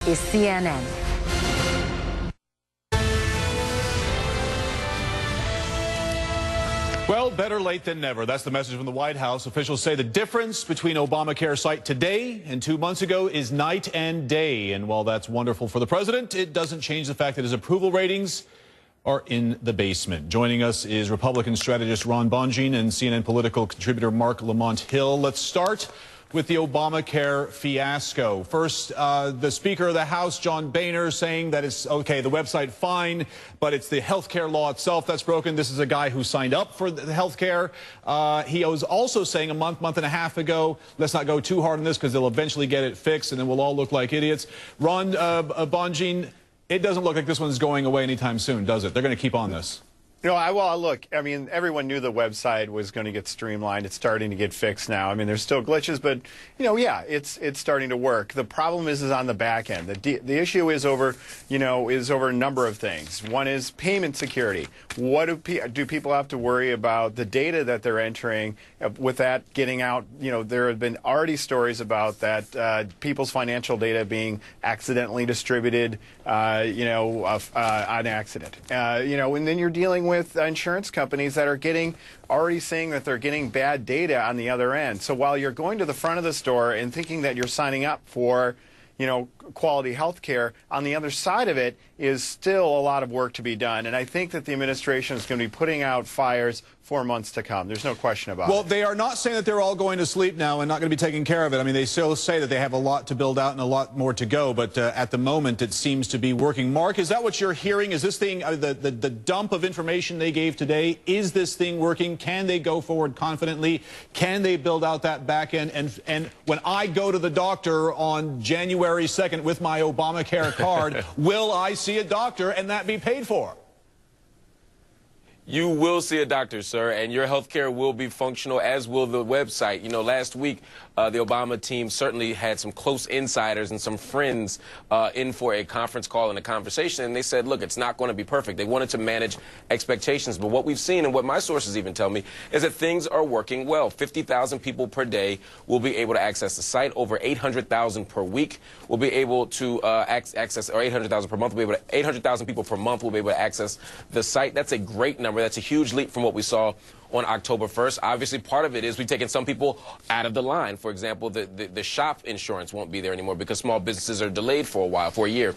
is CNN. Well, better late than never. That's the message from the White House. Officials say the difference between Obamacare's site today and 2 months ago is night and day. And while that's wonderful for the president, it doesn't change the fact that his approval ratings are in the basement. Joining us is Republican strategist Ron Bonjean and CNN political contributor Mark Lamont Hill. Let's start with the Obamacare fiasco. First, the Speaker of the House, John Boehner, saying that it's okay, the website fine, but it's the health care law itself that's broken. This is a guy who signed up for the health care. He was also saying a month and a half ago, let's not go too hard on this because they'll eventually get it fixed and then we'll all look like idiots. Ron Bonjean, it doesn't look like this one's going away anytime soon, does it? They're going to keep on this. You know, look, I mean, everyone knew the website was going to get streamlined. It's starting to get fixed now. I mean, there's still glitches, but, you know, yeah, it's starting to work. The problem is on the back end. The issue is over, a number of things. One is payment security. What do people have to worry about the data that they're entering with that getting out? You know, there have been already stories about that people's financial data being accidentally distributed, on accident. And then you're dealing with insurance companies that are already saying that they're getting bad data on the other end. So while you're going to the front of the store and thinking that you're signing up for, quality health care, on the other side of it is still a lot of work to be done. And I think that the administration is going to be putting out fires for months to come. There's no question about it. Well, they are not saying that they're all going to sleep now and not going to be taking care of it. I mean, they still say that they have a lot to build out and a lot more to go, but at the moment it seems to be working. Mark, is that what you're hearing? Is this thing, the dump of information they gave today, is this thing working? Can they go forward confidently? Can they build out that back end? And when I go to the doctor on January 2nd with my Obamacare card, will I see a doctor and that be paid for? You will see a doctor, sir, and your health care will be functional, as will the website. You know, last week, the Obama team certainly had some close insiders and some friends in for a conference call and a conversation, and they said, look, it's not going to be perfect. They wanted to manage expectations, but what we've seen and what my sources even tell me is that things are working well. 50,000 people per day will be able to access the site. Over 800,000 per week will be able to access, or 800,000 per month will be able to, 800,000 people per month will be able to access the site. That's a great number. That's a huge leap from what we saw on October 1st. Obviously, part of it is we've taken some people out of the line. For example, the shop insurance won't be there anymore because small businesses are delayed for a while, for a year.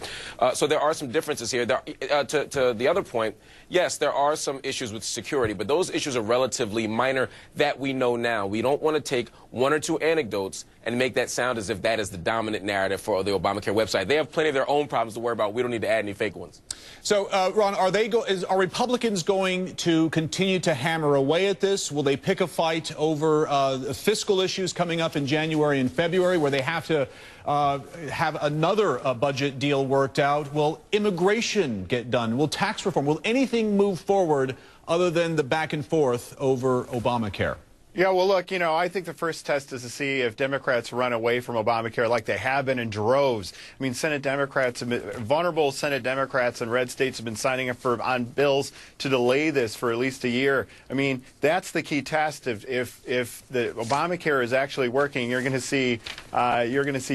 So there are some differences here. To the other point, yes, there are some issues with security, but those issues are relatively minor that we know now. We don't want to take one or two anecdotes and make that sound as if that is the dominant narrative for the Obamacare website. They have plenty of their own problems to worry about. We don't need to add any fake ones. So, Ron, are Republicans going to continue to hammer away at this? Will they pick a fight over fiscal issues coming up in January and February where they have to have another budget deal worked out? Will immigration get done? Will tax reform? Will anything move forward other than the back and forth over Obamacare? Yeah, well, look, I think the first test is to see if Democrats run away from Obamacare like they have been in droves. I mean, vulnerable Senate Democrats in red states have been signing up on bills to delay this for at least a year. I mean, that's the key test. If the Obamacare is actually working, you're going to see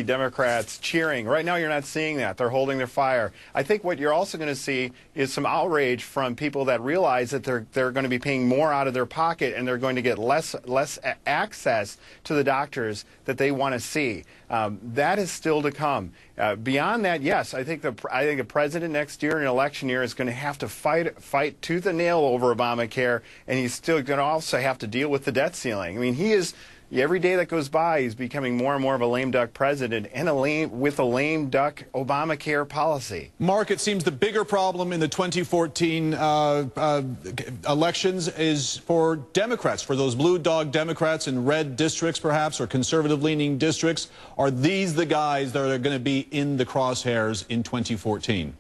Democrats cheering. Right now, you're not seeing that. They're holding their fire. I think what you're also going to see is some outrage from people that realize that they're going to be paying more out of their pocket and they're going to get less access to the doctors that they want to see. That is still to come. Beyond that, yes, I think the president next year, in an election year, is going to have to fight tooth and nail over Obamacare, and he's still going to also have to deal with the debt ceiling. I mean, every day that goes by, he's becoming more and more of a lame duck president and with a lame duck Obamacare policy. Mark, it seems the bigger problem in the 2014 elections is for Democrats, for those blue dog Democrats in red districts, perhaps, or conservative-leaning districts. Are these the guys that are going to be in the crosshairs in 2014?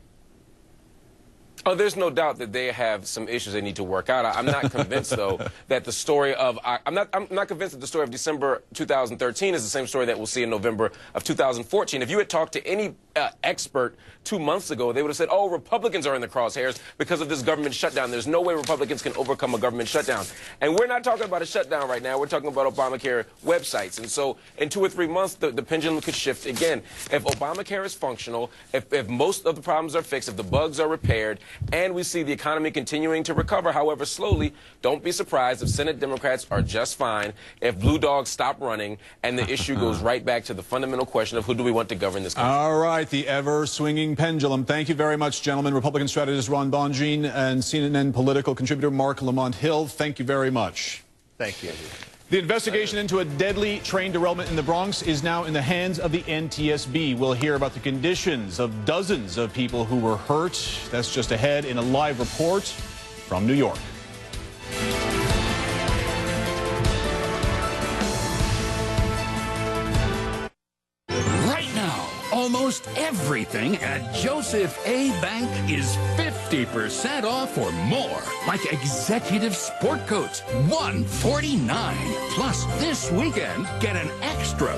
Oh, there's no doubt that they have some issues they need to work out. I'm not convinced, though, that the story of I'm not convinced that the story of December 2013 is the same story that we'll see in November of 2014. If you had talked to any expert 2 months ago, they would have said, "Oh, Republicans are in the crosshairs because of this government shutdown. There's no way Republicans can overcome a government shutdown." And we're not talking about a shutdown right now. We're talking about Obamacare websites. And so, in 2 or 3 months, the pendulum could shift again. If Obamacare is functional, if most of the problems are fixed, if the bugs are repaired, and we see the economy continuing to recover, however slowly, don't be surprised if Senate Democrats are just fine, if blue dogs stop running, and the issue goes right back to the fundamental question of who do we want to govern this country. All right, the ever-swinging pendulum. Thank you very much, gentlemen. Republican strategist Ron Bonjean and CNN political contributor Mark Lamont Hill, thank you very much. Thank you. The investigation into a deadly train derailment in the Bronx is now in the hands of the NTSB. We'll hear about the conditions of dozens of people who were hurt. That's just ahead in a live report from New York. Right now, almost everything at Joseph A. Bank is 50% off or more. Like executive sport coats, $149. Plus, this weekend, get an extra